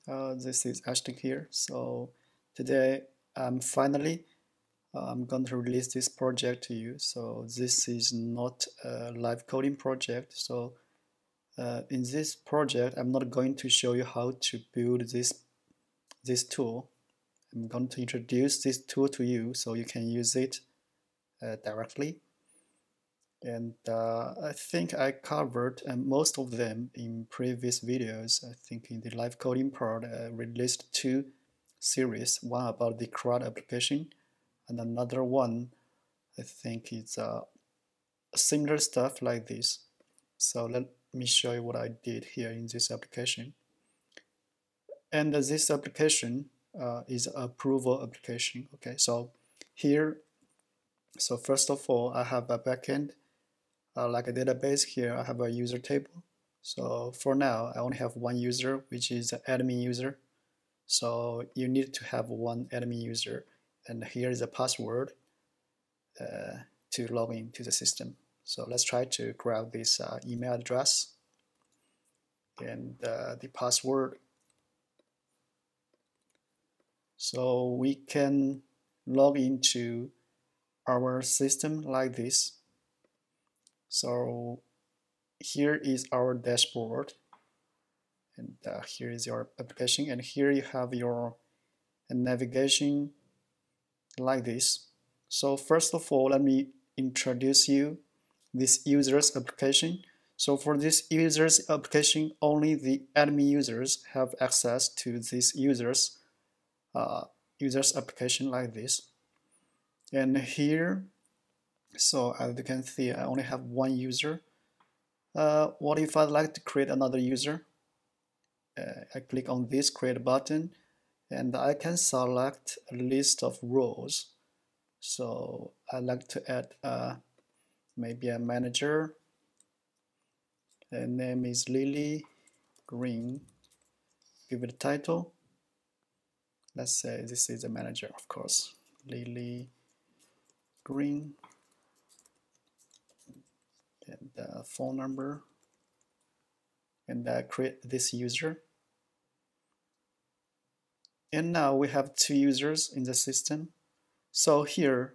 This is Ashton here. So today finally I'm going to release this project to you. So this is not a live coding project. So in this project, I'm not going to show you how to build this tool. I'm going to introduce this tool to you so you can use it directly. And I think I covered most of them in previous videos. I think in the live coding part, I released two series, one about the CRUD application and another one I think it's similar stuff like this. So let me show you what I did here in this application. And this application is approval application. Okay, so here, so first of all, I have a backend like a database. Here I have a user table. So for now, I only have one user, which is the admin user. So you need to have one admin user, and here is a password to log into the system. So let's try to grab this email address and the password. So we can log into our system like this. So here is our dashboard, and here is your application, and here you have your navigation like this. So first of all, let me introduce you this user's application. So for this user's application, only the admin users have access to this user's application like this. And here, so as you can see, I only have one user. What if I'd like to create another user? I click on this create button, and I can select a list of roles. So I'd like to add maybe a manager. The name is Lily Green. Give it a title. Let's say this is a manager, of course. Lily Green. And the phone number. And create this user. And now we have two users in the system. So here,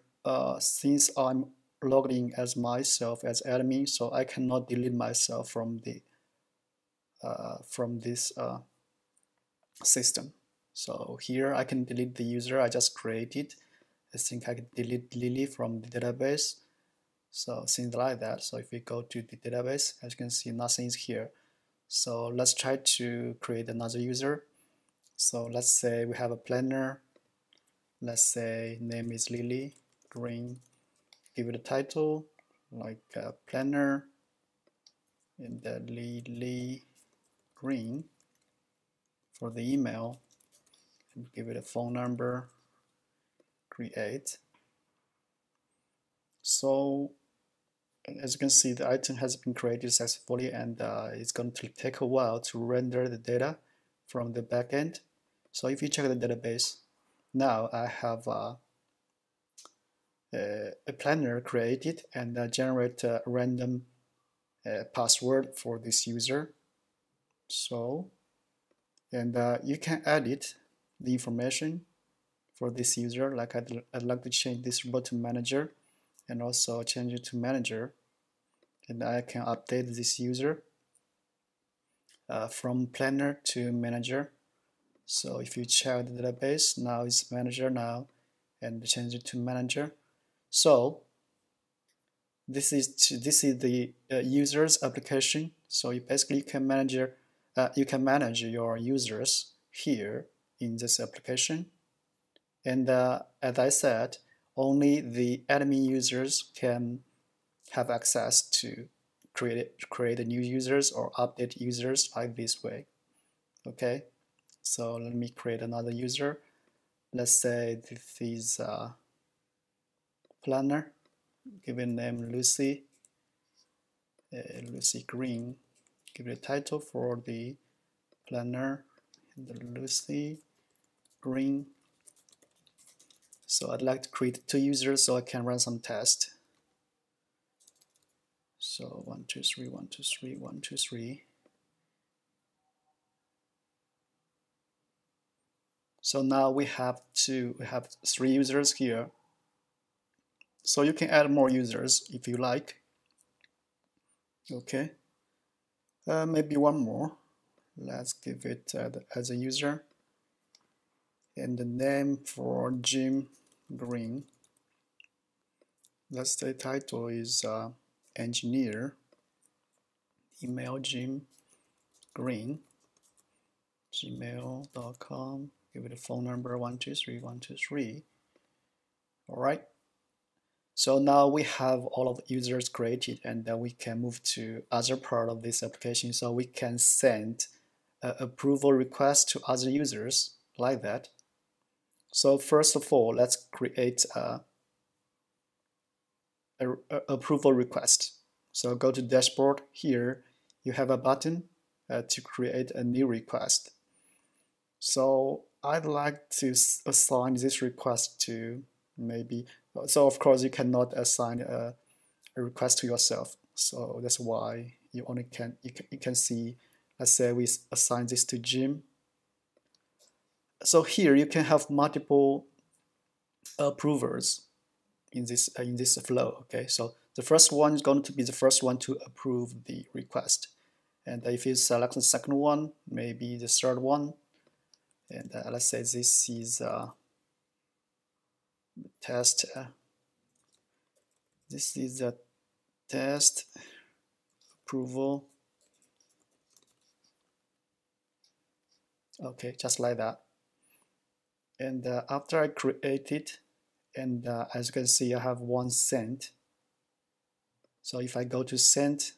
since I'm logged in as myself as admin, so I cannot delete myself from the from this system. So here I can delete the user I just created. I think I can delete Lily from the database. So things like that. So if we go to the database, as you can see, nothing is here. So let's try to create another user. So let's say we have a planner. Let's say name is Lily Green. Give it a title like planner, and Lily Green for the email, and give it a phone number. Create. So as you can see, the item has been created successfully, and it's going to take a while to render the data from the backend. So if you check the database, now I have a planner created and generate a random password for this user. So, and you can edit the information for this user. Like I'd like to change this robot to manager, and also change it to manager. And I can update this user from planner to manager. So if you check the database, now it's manager now, and change it to manager. So this is the user's application. So you basically can manage your users here in this application. And as I said, only the admin users can have access to create new users or update users like this way. Okay, so let me create another user. Let's say this is planner. Give it name Lucy. Lucy Green. Give it a title for the planner. And Lucy Green. So I'd like to create two users so I can run some tests. So 1, 2, 3, 1, 2, 3, 1, 2, 3. So now we have 3 users here. So you can add more users if you like. Okay, maybe one more. Let's give it as a user, and the name for Jim Green. Let's say title is engineer. Email Jim Green, gmail.com. Give it a phone number 123 123. All right. So now we have all of the users created, and then we can move to other part of this application. So we can send approval requests to other users like that. So first of all, let's create a approval request. So go to dashboard. Here you have a button to create a new request. So I'd like to assign this request to maybe, so of course you cannot assign a request to yourself. So that's why you only you can see, let's say we assign this to Jim. So here you can have multiple approvers in this flow. Okay, so the first one is going to be the first one to approve the request, and if you select the second one, maybe the third one, and let's say this is test. This is a test approval. Okay, just like that. And after I create it, and as you can see, I have one sent. So if I go to send,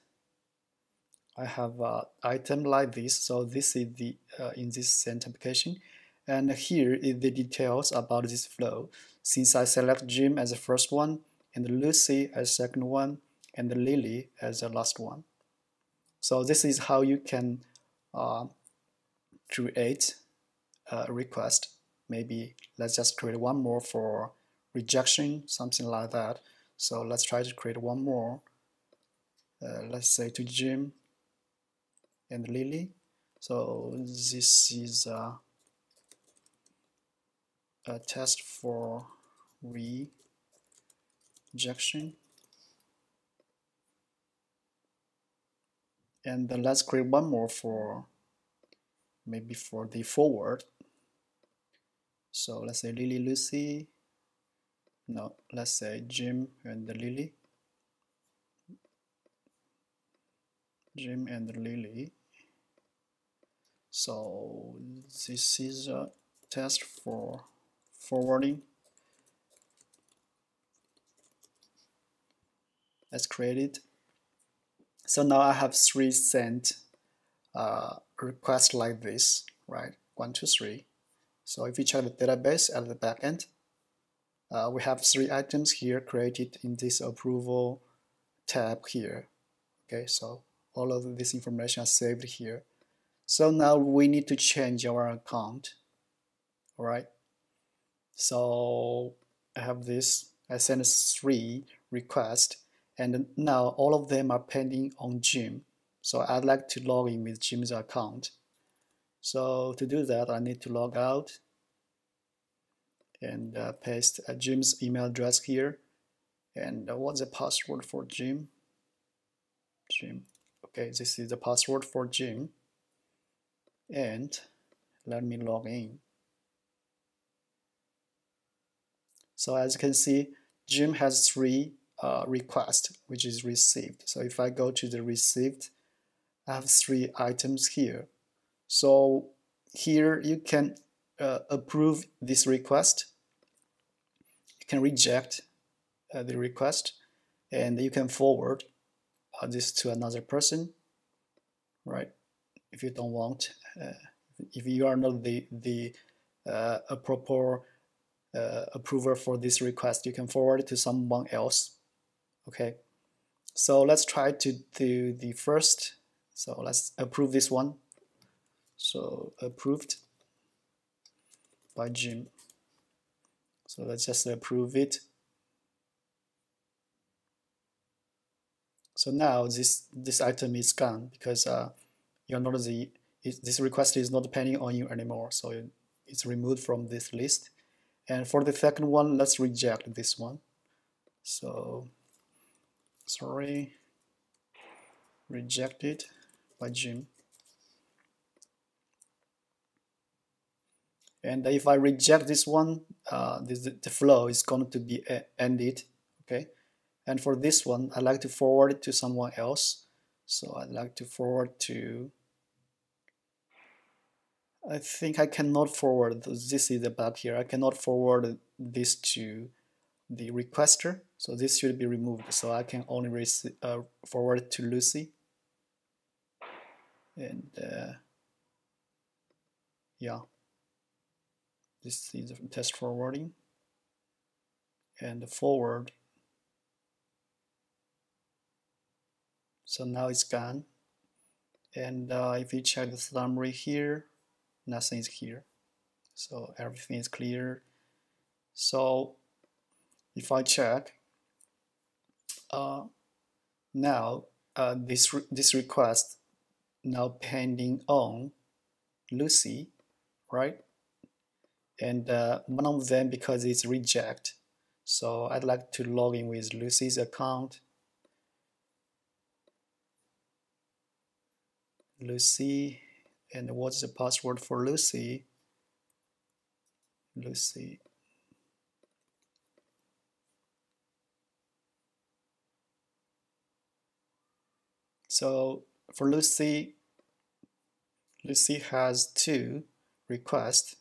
I have an item like this. So this is the in this sent application, and here is the details about this flow. Since I select Jim as the first one, and Lucy as the second one, and Lily as the last one. So this is how you can create a request. Maybe let's just create one more for rejection, something like that. So let's try to create one more. Let's say to Jim and Lily. So this is a test for rejection. And then let's create one more for maybe for the forward. So let's say Lily, Lucy. No, let's say Jim and Lily. Jim and Lily. So this is a test for forwarding. Let's create it. So now I have 3 sent requests like this, right? 1, 2, 3. So if you check the database at the back end, we have 3 items here created in this approval tab here. Okay, so all of this information is saved here. So now we need to change our account. All right. So I have this. I sent 3 requests, and now all of them are pending on Jim. So I'd like to log in with Jim's account. So to do that, I need to log out and paste Jim's email address here. And what's the password for Jim? Jim. Okay, this is the password for Jim. And let me log in. So as you can see, Jim has 3 requests, which is received. So if I go to the received, I have 3 items here. So here you can approve this request. You can reject the request, and you can forward this to another person, right? If you don't want, if you are not the proper approver for this request, you can forward it to someone else. Okay, so let's try to do the first. So let's approve this one. So approved by Jim. So let's just approve it. So now this item is gone because you're not this request is not depending on you anymore. So it's removed from this list. And for the second one, let's reject this one. So, sorry, rejected by Jim. And if I reject this one, the flow is going to be ended, okay? And for this one, I'd like to forward it to someone else. So I'd like to forward to, I think I cannot forward, this is the bug here, I cannot forward this to the requester, so this should be removed. So I can only forward it to Lucy. And yeah, this is test forwarding. And the forward. So now it's gone. And if you check the summary here, nothing is here. So everything is clear. So if I check, now this request now pending on Lucy, right? And one of them, because it's reject, so I'd like to log in with Lucy's account. Lucy, and what's the password for Lucy? Lucy. So for Lucy, Lucy has 2 requests.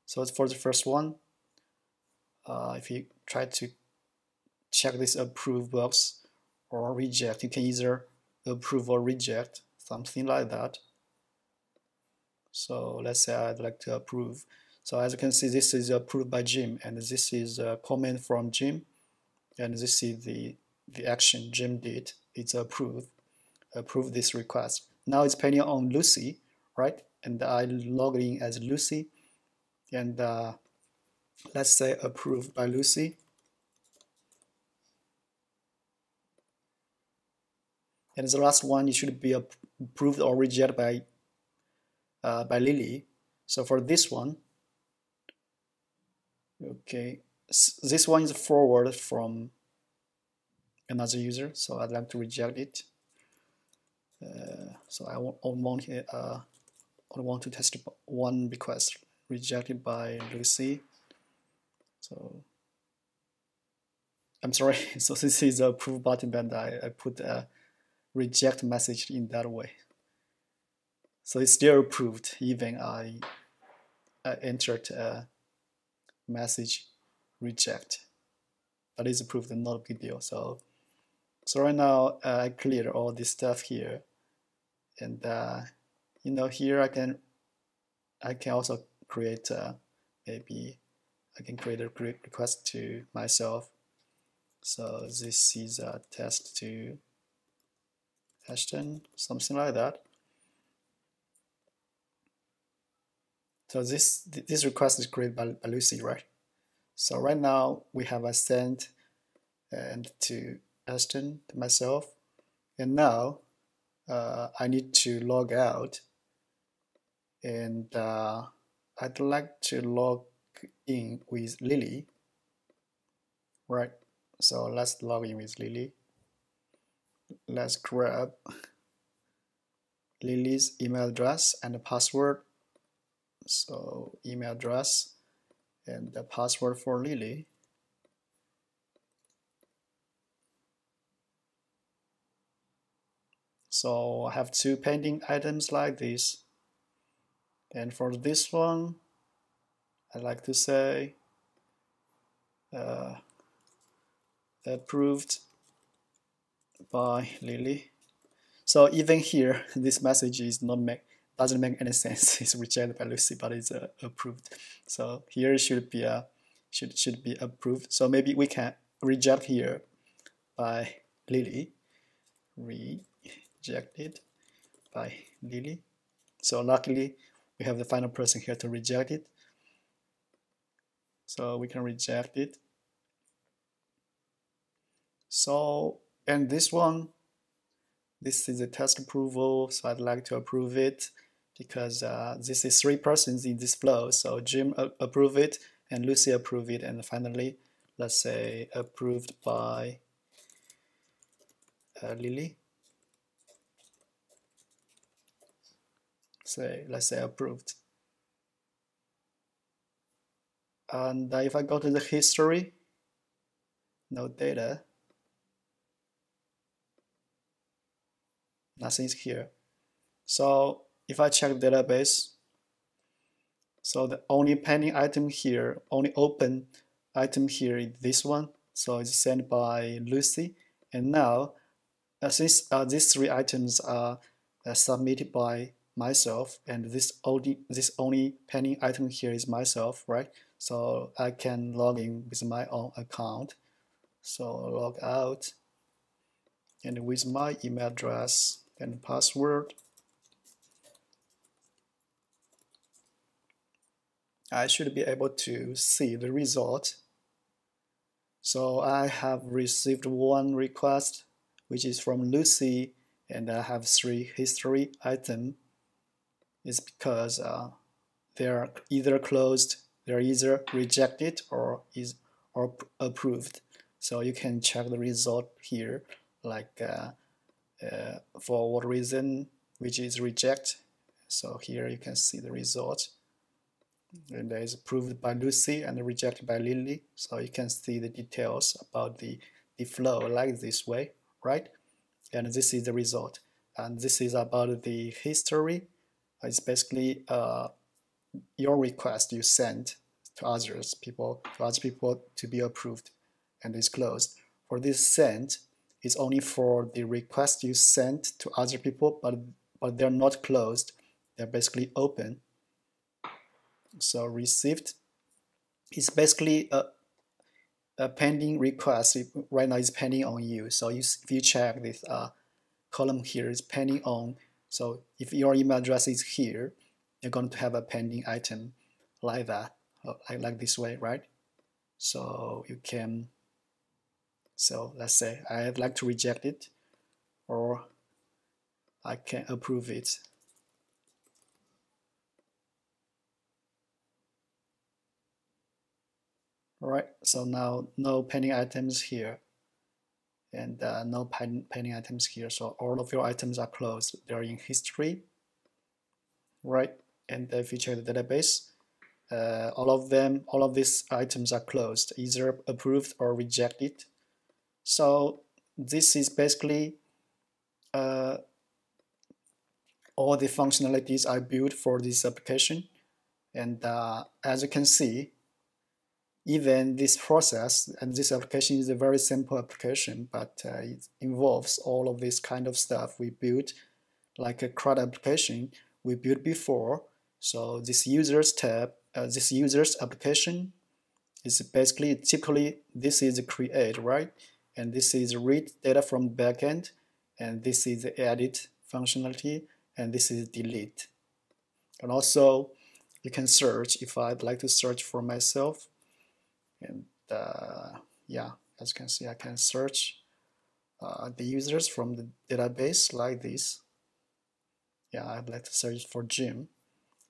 So for the first one, if you try to check this approve box or reject, you can either approve or reject, something like that. So let's say I'd like to approve. So as you can see, this is approved by Jim, and this is a comment from Jim, and this is the action Jim did. It's approve this request. Now it's pending on Lucy, right? And I log in as Lucy, and let's say approved by Lucy. And the last one, it should be approved or rejected by Lily. So for this one, okay, this one is forwarded from another user, so I'd like to reject it. So I only want to test one request rejected by Lucy. So I'm sorry. So this is the approve button, but I put a reject message in that way. So it's still approved, even I entered a message reject, but it's approved and not a big deal. So right now I cleared all this stuff here, and you know, here I can also create maybe I can create a request to myself. So this is a test to Ashton, something like that. So this request is created by Lucy, right? So right now we have a send and to Ashton, to myself, and now I need to log out, and I'd like to log in with Lily, right? So let's log in with Lily. Let's grab Lily's email address and the password. So email address and the password for Lily. So I have 2 pending items like this. And for this one, I like to say approved by Lily. So even here, this message is doesn't make any sense. It's rejected by Lucy, but it's approved. So here it should be should be approved. So maybe we can reject here by Lily. Rejected by Lily. So luckily we have the final person here to reject it. So we can reject it. So, and this one, this is a test approval, so I'd like to approve it. because this is 3 persons in this flow. So Jim approve it and Lucy approve it, and finally, let's say approved by Lily. Let's say approved. And if I go to the history, no data, nothing's here. So if I check the database, so the only pending item here, only open item here is this one. So it's sent by Lucy. And now, since these 3 items are submitted by myself, and this only pending item here is myself, right? So I can log in with my own account. So log out, and with my email address and password, I should be able to see the result. So I have received 1 request, which is from Lucy, and I have 3 history items. It's because they're either closed, they're either rejected or approved. So you can check the result here, like for what reason, which is reject. So here you can see the result. And that is approved by Lucy and rejected by Lily. So you can see the details about the flow like this way, right? And this is the result. And this is about the history. It's basically your request you sent to other people to be approved, and it's closed. For this sent, it's only for the request you sent to other people, but they're not closed. They're basically open. So received is basically a pending request. Right now it's pending on you. So if you check this column here, is pending on. So if your email address is here, you're going to have a pending item like that, like this way, right? So you can, so let's say I'd like to reject it, or I can approve it. All right, so now no pending items here, and no pending items here. So all of your items are closed. They're in history, right? And if you check the database, all of these items are closed, either approved or rejected. So this is basically all the functionalities I built for this application. And as you can see, even this process and this application is a very simple application, but it involves all of this kind of stuff we built, like a CRUD application we built before. So this users tab, this users application is basically, typically, this is create, right? And this is read data from backend, and this is the edit functionality, and this is delete. And also, you can search if I'd like to search for myself. And yeah, as you can see, I can search the users from the database like this. Yeah, I'd like to search for Jim.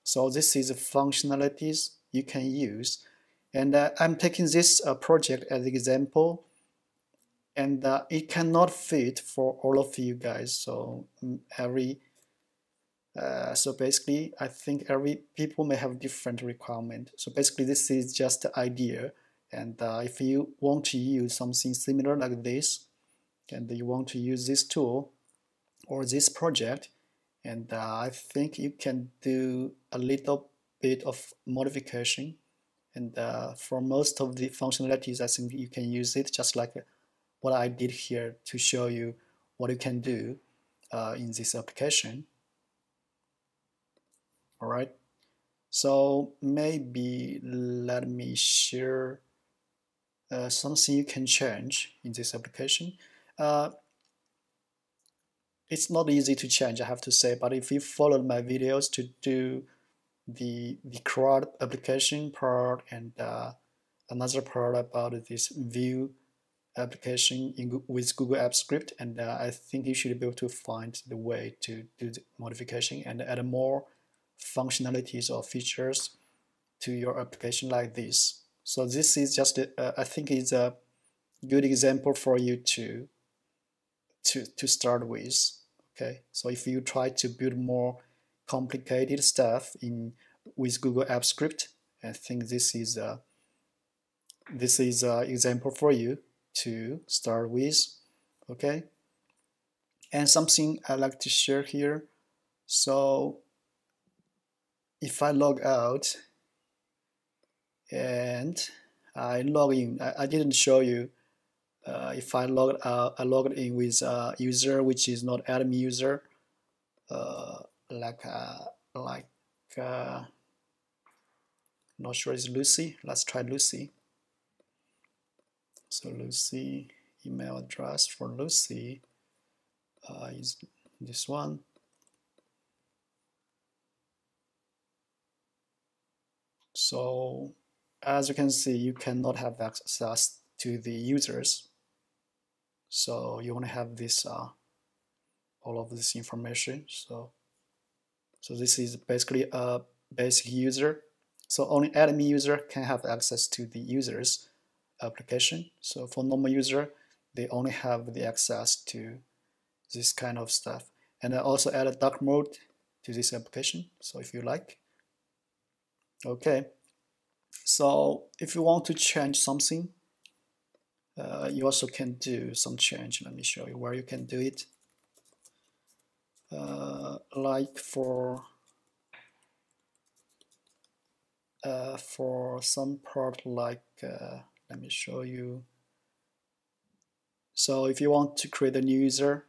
So this is the functionalities you can use. And I'm taking this project as an example, and it cannot fit for all of you guys. So so basically, I think every people may have different requirement. So basically, this is just the idea. And if you want to use something similar like this, and you want to use this tool or this project, and I think you can do a little bit of modification. And for most of the functionalities, I think you can use it just like what I did here to show you what you can do in this application. All right. So maybe let me share something you can change in this application. It's not easy to change, I have to say, but if you followed my videos to do the CRUD application part and another part about this view application with Google Apps Script, and I think you should be able to find the way to do the modification and add more functionalities or features to your application like this. So this is just I think it's a good example for you to start with. Okay, so if you try to build more complicated stuff with Google Apps Script, I think this is a example for you to start with. Okay, and something I like to share here. So if I log out and I log in, I didn't show you. If I logged in with a user which is not admin user, like not sure it's Lucy. Let's try Lucy. So Lucy, email address for Lucy is this one. So as you can see, you cannot have access to the users. So you want to have this all of this information. So this is basically a basic user. So only admin user can have access to the user's application. So for normal user, they only have the access to this kind of stuff. And I also add a dark mode to this application. So if you like. Okay. So if you want to change something, you also can do some change. Let me show you where you can do it. Like for some part, like let me show you. So if you want to create a new user,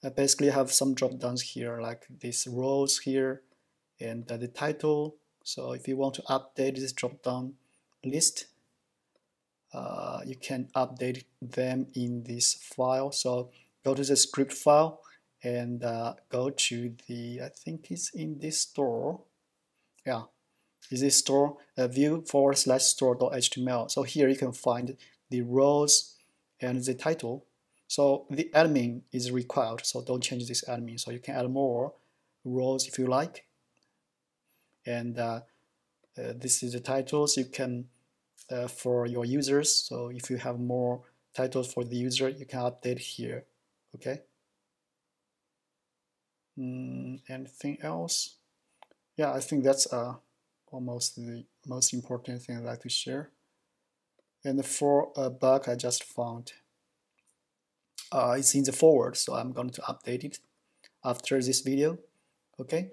I basically have some drop downs here, like these rows here, and the title. So if you want to update this drop down list, you can update them in this file. So go to the script file and go to the, I think it's in this store. Yeah, is this store view/store.html. So here you can find the rows and the title. So the admin is required, so don't change this admin. So you can add more rows if you like. And this is the titles you can for your users. So if you have more titles for the user, you can update here. Okay. Anything else? Yeah, I think that's almost the most important thing I'd like to share. And for a bug I just found, it's in the forward, so I'm going to update it after this video. Okay,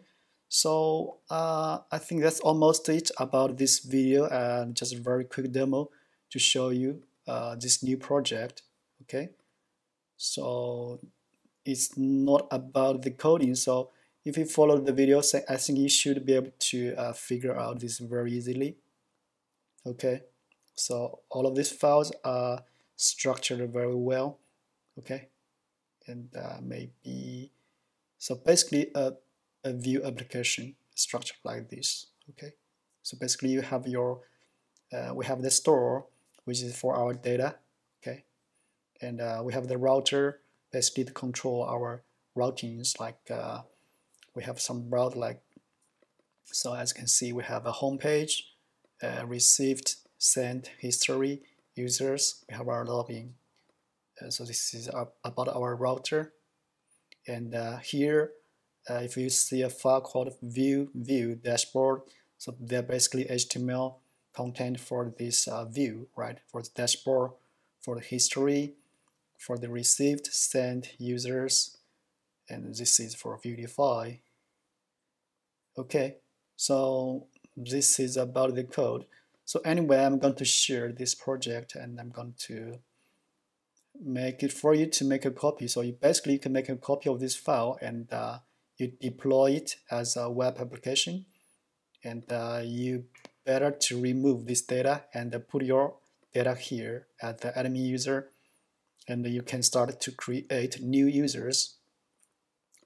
so I think that's almost it about this video, and just a very quick demo to show you this new project. Okay, so it's not about the coding, so if you follow the video, I think you should be able to figure out this very easily. Okay, so all of these files are structured very well. Okay, and maybe so basically a view application structured like this. Okay, so basically you have your we have the store, which is for our data. Okay, and we have the router basically to control our routings, like we have some route, like, so as you can see we have a home page, received, sent, history, users, we have our login. So this is about our router. And here if you see a file called view dashboard, so they're basically HTML content for this view, right? For the dashboard, for the history, for the received, sent, users, and this is for Viewify. Okay, so this is about the code. So anyway, I'm going to share this project and I'm going to make it for you to make a copy. So you basically can make a copy of this file and you deploy it as a web application, and you better to remove this data and put your data here at the admin user, and you can start to create new users.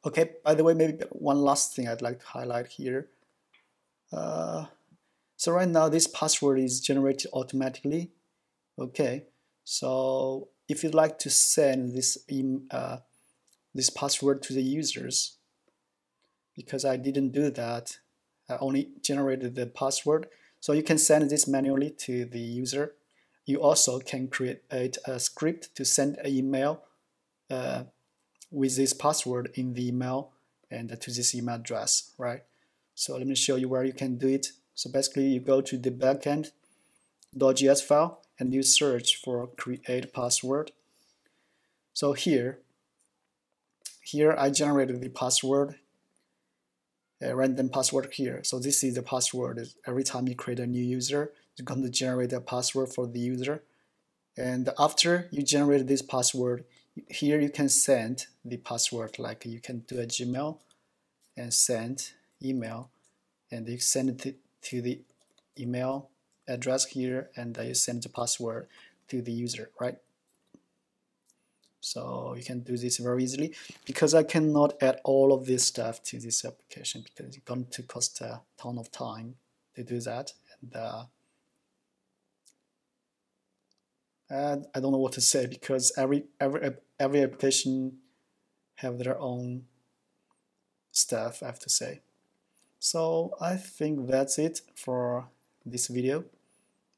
Okay, by the way, maybe one last thing I'd like to highlight here. So right now this password is generated automatically. Okay, so if you'd like to send this password to the users, because I didn't do that. I only generated the password. So you can send this manually to the user. You also can create a script to send an email with this password in the email and to this email address, right? So let me show you where you can do it. So basically you go to the backend.gs file and you search for create password. So here I generated the password, a random password here. So this is the password. Every time you create a new user, you're going to generate a password for the user. And after you generate this password, here you can send the password, like you can do a Gmail and send email, and you send it to the email address here, and you send the password to the user, right? So you can do this very easily. Because I cannot add all of this stuff to this application because it's going to cost a ton of time to do that, and I don't know what to say because every application have their own stuff, I have to say. So I think that's it for this video,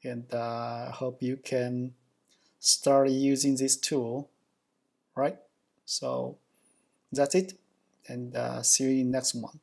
and I hope you can start using this tool, right? So that's it, and see you in next one.